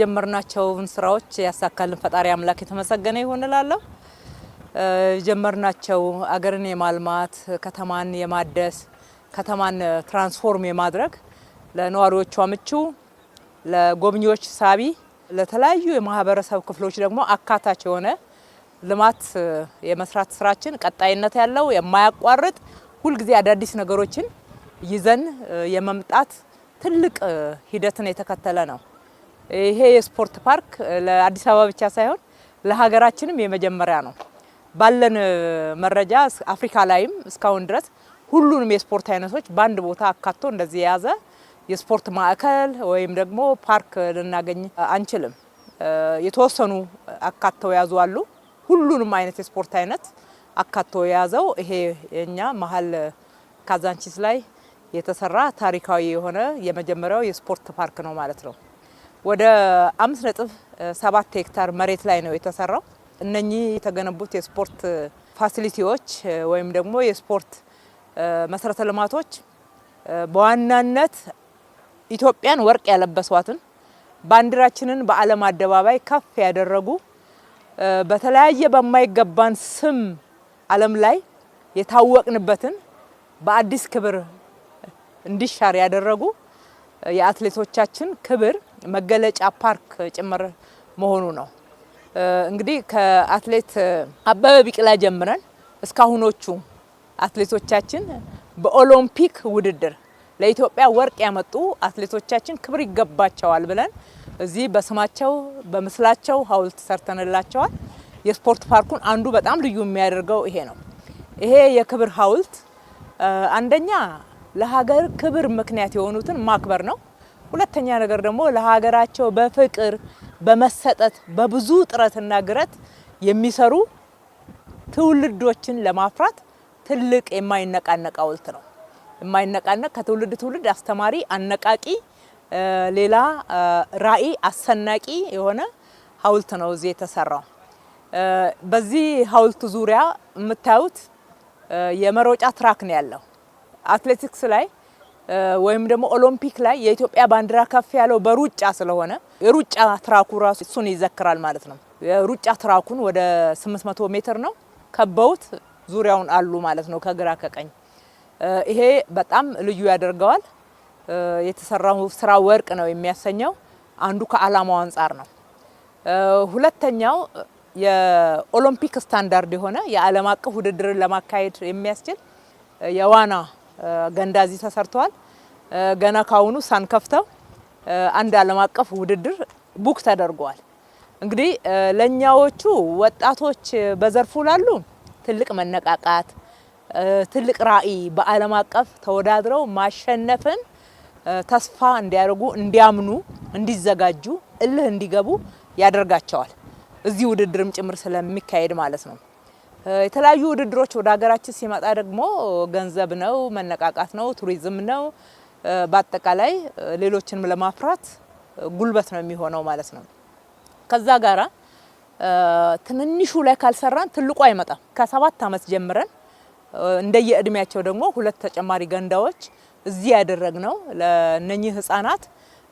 የጀመርናቸውን ስራዎች ያሳካልን ፈጣሪ አምላክ የተመሰገነ ይሁን እላለሁ። የጀመርናቸው አገርን የማልማት ከተማን የማደስ ከተማን ትራንስፎርም የማድረግ ለነዋሪዎቿ ምቹ ለጎብኚዎች ሳቢ ለተለያዩ የማህበረሰብ ክፍሎች ደግሞ አካታች የሆነ ልማት የመስራት ስራችን ቀጣይነት ያለው የማያቋርጥ ሁልጊዜ አዳዲስ ነገሮችን ይዘን የመምጣት ትልቅ ሂደትን የተከተለ ነው። ይሄ የስፖርት ፓርክ ለአዲስ አበባ ብቻ ሳይሆን ለሀገራችንም የመጀመሪያ ነው። ባለን መረጃ አፍሪካ ላይም እስካሁን ድረስ ሁሉንም የስፖርት አይነቶች በአንድ ቦታ አካቶ እንደዚህ የያዘ የስፖርት ማዕከል ወይም ደግሞ ፓርክ ልናገኝ አንችልም። የተወሰኑ አካተው ያዙ አሉ። ሁሉንም አይነት የስፖርት አይነት አካቶ የያዘው ይሄ የኛ መሀል ካዛንቺስ ላይ የተሰራ ታሪካዊ የሆነ የመጀመሪያው የስፖርት ፓርክ ነው ማለት ነው። ወደ 5.7 ሄክታር መሬት ላይ ነው የተሰራው። እነኚህ የተገነቡት የስፖርት ፋሲሊቲዎች ወይም ደግሞ የስፖርት መሰረተ ልማቶች በዋናነት ኢትዮጵያን ወርቅ ያለበሷትን ባንዲራችንን በዓለም አደባባይ ከፍ ያደረጉ በተለያየ በማይገባን ስም ዓለም ላይ የታወቅንበትን በአዲስ ክብር እንዲሻር ያደረጉ የአትሌቶቻችን ክብር መገለጫ ፓርክ ጭምር መሆኑ ነው። እንግዲህ ከአትሌት አበበ ቢቂላ ጀምረን እስካሁኖቹ አትሌቶቻችን በኦሎምፒክ ውድድር ለኢትዮጵያ ወርቅ ያመጡ አትሌቶቻችን ክብር ይገባቸዋል ብለን እዚህ በስማቸው በምስላቸው ሐውልት ሰርተንላቸዋል። የስፖርት ፓርኩን አንዱ በጣም ልዩ የሚያደርገው ይሄ ነው። ይሄ የክብር ሐውልት አንደኛ ለሀገር ክብር ምክንያት የሆኑትን ማክበር ነው። ሁለተኛ ነገር ደግሞ ለሀገራቸው በፍቅር በመሰጠት በብዙ ጥረትና ግረት የሚሰሩ ትውልዶችን ለማፍራት ትልቅ የማይነቃነቅ ሐውልት ነው። የማይነቃነቅ ከትውልድ ትውልድ አስተማሪ አነቃቂ ሌላ ራዕይ አሰናቂ የሆነ ሐውልት ነው እዚህ የተሰራው። በዚህ ሐውልት ዙሪያ የምታዩት የመሮጫ ትራክ ነው ያለው። አትሌቲክስ ላይ ወይም ደግሞ ኦሎምፒክ ላይ የኢትዮጵያ ባንዲራ ከፍ ያለው በሩጫ ስለሆነ የሩጫ ትራኩ ራሱ እሱን ይዘክራል ማለት ነው። የሩጫ ትራኩን ወደ 800 ሜትር ነው ከበውት ዙሪያውን አሉ ማለት ነው ከግራ ከቀኝ። ይሄ በጣም ልዩ ያደርገዋል። የተሰራው ስራ ወርቅ ነው የሚያሰኘው አንዱ ከዓላማው አንፃር ነው። ሁለተኛው የኦሎምፒክ ስታንዳርድ የሆነ የዓለም አቀፍ ውድድርን ለማካሄድ የሚያስችል የዋና ገንዳ እዚህ ተሰርቷል። ገና ካሁኑ ሳንከፍተው አንድ ዓለም አቀፍ ውድድር ቡክ ተደርጓል። እንግዲህ ለኛዎቹ ወጣቶች በዘርፉ ላሉ ትልቅ መነቃቃት ትልቅ ራዕይ በዓለም አቀፍ ተወዳድረው ማሸነፍን ተስፋ እንዲያደርጉ እንዲያምኑ እንዲዘጋጁ እልህ እንዲገቡ ያደርጋቸዋል። እዚህ ውድድርም ጭምር ስለሚካሄድ ማለት ነው። የተለያዩ ውድድሮች ወደ ሀገራችን ሲመጣ ደግሞ ገንዘብ ነው፣ መነቃቃት ነው፣ ቱሪዝም ነው። በአጠቃላይ ሌሎችንም ለማፍራት ጉልበት ነው የሚሆነው ማለት ነው። ከዛ ጋራ ትንንሹ ላይ ካልሰራን ትልቁ አይመጣም። ከ7 ዓመት ጀምረን እንደየእድሜያቸው ደግሞ 2 ተጨማሪ ገንዳዎች እዚህ ያደረግነው ለነኚህ ህፃናት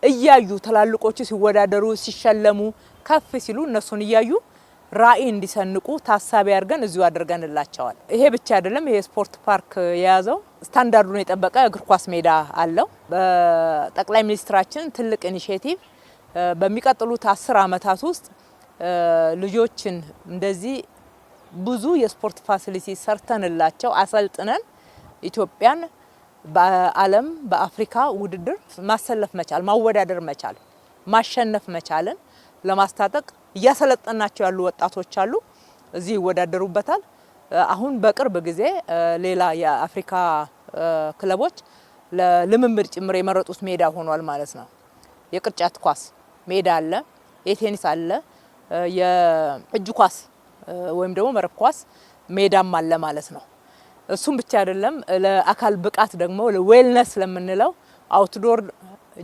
እያዩ ትላልቆቹ ሲወዳደሩ ሲሸለሙ ከፍ ሲሉ እነሱን እያዩ ራዕይ እንዲሰንቁ ታሳቢ አድርገን እዚሁ አድርገንላቸዋል። ይሄ ብቻ አይደለም። ይሄ ስፖርት ፓርክ የያዘው ስታንዳርዱን የጠበቀ እግር ኳስ ሜዳ አለው። በጠቅላይ ሚኒስትራችን ትልቅ ኢኒሼቲቭ በሚቀጥሉት 10 ዓመታት ውስጥ ልጆችን እንደዚህ ብዙ የስፖርት ፋሲሊቲ ሰርተንላቸው አሰልጥነን ኢትዮጵያን በዓለም በአፍሪካ ውድድር ማሰለፍ መቻል ማወዳደር መቻል ማሸነፍ መቻልን ለማስታጠቅ እያሰለጠናቸው ያሉ ወጣቶች አሉ። እዚህ ይወዳደሩበታል። አሁን በቅርብ ጊዜ ሌላ የአፍሪካ ክለቦች ለልምምድ ጭምር የመረጡት ሜዳ ሆኗል ማለት ነው። የቅርጫት ኳስ ሜዳ አለ፣ የቴኒስ አለ፣ የእጅ ኳስ ወይም ደግሞ መረብ ኳስ ሜዳም አለ ማለት ነው። እሱም ብቻ አይደለም። ለአካል ብቃት ደግሞ ለዌልነስ ለምንለው አውትዶር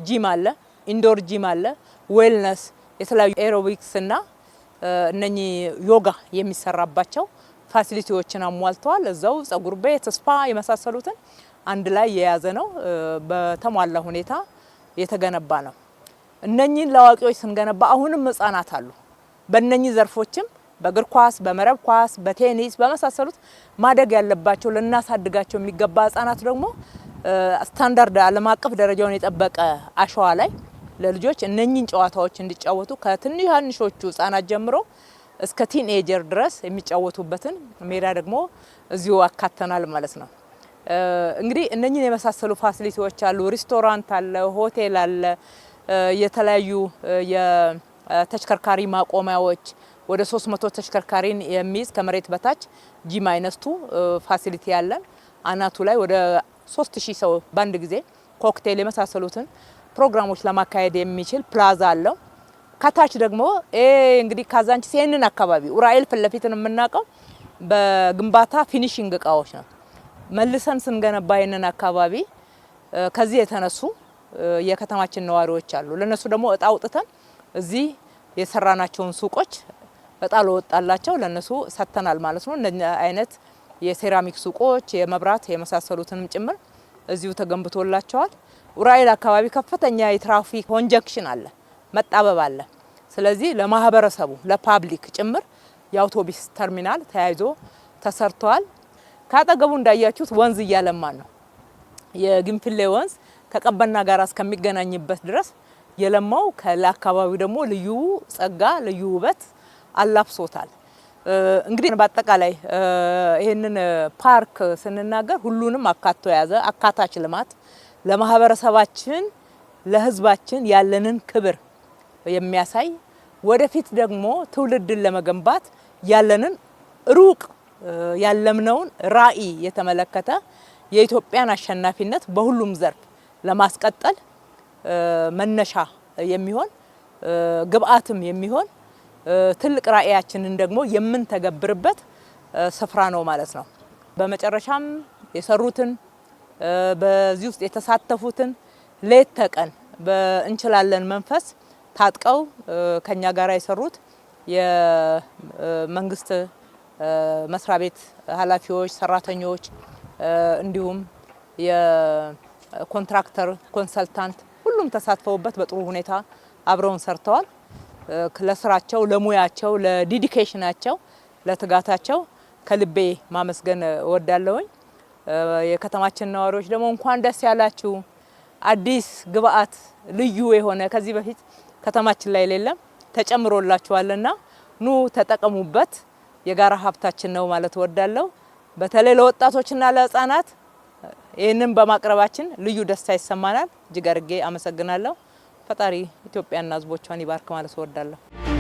ጂም አለ፣ ኢንዶር ጂም አለ። ዌልነስ የተለያዩ ኤሮቢክስ እና እነኚህ ዮጋ የሚሰራባቸው ፋሲሊቲዎችን አሟልተዋል። እዛው ጸጉር ቤት ስፓ የመሳሰሉትን አንድ ላይ የያዘ ነው። በተሟላ ሁኔታ የተገነባ ነው። እነኚህን ለአዋቂዎች ስንገነባ አሁንም ህፃናት አሉ። በእነኚህ ዘርፎችም በእግር ኳስ፣ በመረብ ኳስ፣ በቴኒስ በመሳሰሉት ማደግ ያለባቸው ለናሳድጋቸው የሚገባ ህፃናት ደግሞ ስታንዳርድ ዓለም አቀፍ ደረጃውን የጠበቀ አሸዋ ላይ ለልጆች እነኚህን ጨዋታዎች እንዲጫወቱ ከትንንሾቹ ህፃናት ጀምሮ እስከ ቲንኤጀር ድረስ የሚጫወቱበትን ሜዳ ደግሞ እዚሁ አካተናል ማለት ነው። እንግዲህ እነኚህን የመሳሰሉ ፋሲሊቲዎች አሉ። ሬስቶራንት አለ፣ ሆቴል አለ፣ የተለያዩ የተሽከርካሪ ማቆሚያዎች ወደ 300 ተሽከርካሪን የሚይዝ ከመሬት በታች G-2 ፋሲሊቲ ያለን አናቱ ላይ ወደ 3000 ሰው በአንድ ጊዜ ኮክቴል የመሳሰሉትን ፕሮግራሞች ለማካሄድ የሚችል ፕላዛ አለው። ከታች ደግሞ እንግዲህ ካዛንቺስ ይሄንን አካባቢ ኡራኤል ፍለፊትን የምናውቀው በግንባታ ፊኒሺንግ እቃዎች ነው። መልሰን ስንገነባ ይሄንን አካባቢ ከዚህ የተነሱ የከተማችን ነዋሪዎች አሉ። ለነሱ ደግሞ እጣ አውጥተን እዚህ የሰራናቸውን ሱቆች እጣ ለወጣላቸው ለነሱ ሰጥተናል ማለት ነው። እነኛ አይነት የሴራሚክ ሱቆች የመብራት የመሳሰሉትንም ጭምር እዚሁ ተገንብቶላቸዋል። ኡራኤል አካባቢ ከፍተኛ የትራፊክ ኮንጀክሽን አለ፣ መጣበብ አለ። ስለዚህ ለማህበረሰቡ ለፓብሊክ ጭምር የአውቶቡስ ተርሚናል ተያይዞ ተሰርቷል። ካጠገቡ እንዳያችሁት ወንዝ እያለማን ነው። የግንፍሌ ወንዝ ከቀበና ጋር እስከሚገናኝበት ድረስ የለማው ለአካባቢው ደግሞ ልዩ ጸጋ ልዩ ውበት አላብሶታል። እንግዲህ በአጠቃላይ ይሄንን ፓርክ ስንናገር ሁሉንም አካቶ የያዘ አካታች ልማት ለማህበረሰባችን ለህዝባችን ያለንን ክብር የሚያሳይ ወደፊት ደግሞ ትውልድን ለመገንባት ያለንን ሩቅ ያለምነውን ራዕይ የተመለከተ የኢትዮጵያን አሸናፊነት በሁሉም ዘርፍ ለማስቀጠል መነሻ የሚሆን ግብአትም የሚሆን ትልቅ ራዕያችንን ደግሞ የምንተገብርበት ስፍራ ነው ማለት ነው። በመጨረሻም የሰሩትን በዚህ ውስጥ የተሳተፉትን ሌት ተቀን በእንችላለን መንፈስ ታጥቀው ከኛ ጋር የሰሩት የመንግስት መስሪያ ቤት ኃላፊዎች፣ ሰራተኞች እንዲሁም የኮንትራክተር ኮንሰልታንት ሁሉም ተሳትፈውበት በጥሩ ሁኔታ አብረውን ሰርተዋል። ለስራቸው፣ ለሙያቸው፣ ለዲዲኬሽናቸው፣ ለትጋታቸው ከልቤ ማመስገን እወዳለሁኝ። የከተማችን ነዋሪዎች ደግሞ እንኳን ደስ ያላችሁ። አዲስ ግብአት ልዩ የሆነ ከዚህ በፊት ከተማችን ላይ የሌለም ተጨምሮላችኋልና ኑ ተጠቀሙበት። የጋራ ሀብታችን ነው ማለት እወዳለሁ። በተለይ ለወጣቶችና ለህፃናት ይህንን በማቅረባችን ልዩ ደስታ ይሰማናል። እጅግ አድርጌ አመሰግናለሁ። ፈጣሪ ኢትዮጵያና ህዝቦቿን ይባርክ ማለት እወዳለሁ።